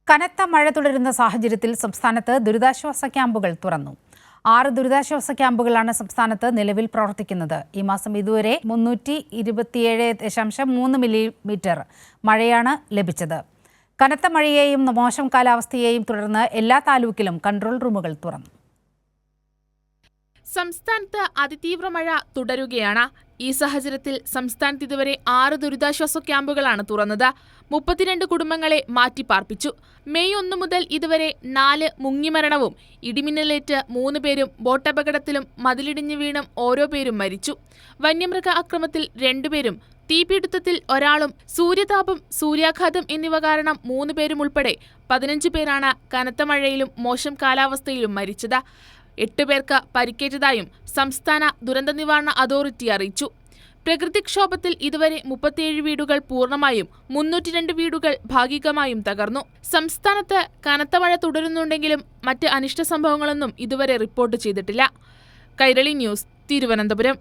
കനത്ത മഴ തുടരുന്ന സാഹചര്യത്തിൽ സംസ്ഥാനത്ത് ദുരിതാശ്വാസ ക്യാമ്പുകൾ തുറന്നു. 6 ദുരിതാശ്വാസ ക്യാമ്പുകളാണ് സംസ്ഥാനത്ത് നിലവിൽ പ്രവർത്തിക്കുന്നത്. ഈ മാസം ഇതുവരെ 327.3 മില്ലിമീറ്റർ മഴയാണ് ലഭിച്ചത്. കനത്ത മഴയെയും മോശം കാലാവസ്ഥയെയും തുടർന്ന് എല്ലാ താലൂക്കിലും കൺട്രോൾ റൂമുകൾ തുറന്നു. സംസ്ഥാനത്ത് അതിതീവ്ര മഴ തുടരുകയാണ്. ഈ സാഹചര്യത്തിൽ സംസ്ഥാനത്ത് ഇതുവരെ 6 ദുരിതാശ്വാസ ക്യാമ്പുകളാണ് തുറന്നത്. 32 കുടുംബങ്ങളെ മാറ്റിപ്പാർപ്പിച്ചു. മെയ് 1 മുതൽ ഇതുവരെ 4 മുങ്ങിമരണവും ഇടിമിന്നലേറ്റ് 3 പേരും ബോട്ടപകടത്തിലും മതിലിടിഞ്ഞു വീണും ഓരോ പേരും മരിച്ചു. വന്യമൃഗ ആക്രമത്തിൽ 2 പേരും, തീപിടുത്തത്തിൽ ഒരാളും, സൂര്യതാപം, സൂര്യാഘാതം എന്നിവ കാരണം 3 പേരും ഉൾപ്പെടെ 15 പേരാണ് കനത്ത മഴയിലും മോശം കാലാവസ്ഥയിലും മരിച്ചത്. 8 പേർക്ക് പരിക്കേറ്റതായും സംസ്ഥാന ദുരന്ത നിവാരണ അതോറിറ്റി അറിയിച്ചു. പ്രകൃതിക്ഷോഭത്തിൽ ഇതുവരെ 37 വീടുകൾ പൂർണ്ണമായും 302 വീടുകൾ ഭാഗികമായും തകർന്നു. സംസ്ഥാനത്ത് കനത്ത മഴ തുടരുന്നുണ്ടെങ്കിലും മറ്റ് അനിഷ്ട സംഭവങ്ങളൊന്നും ഇതുവരെ റിപ്പോർട്ട് ചെയ്തിട്ടില്ല. കൈരളി ന്യൂസ്, തിരുവനന്തപുരം.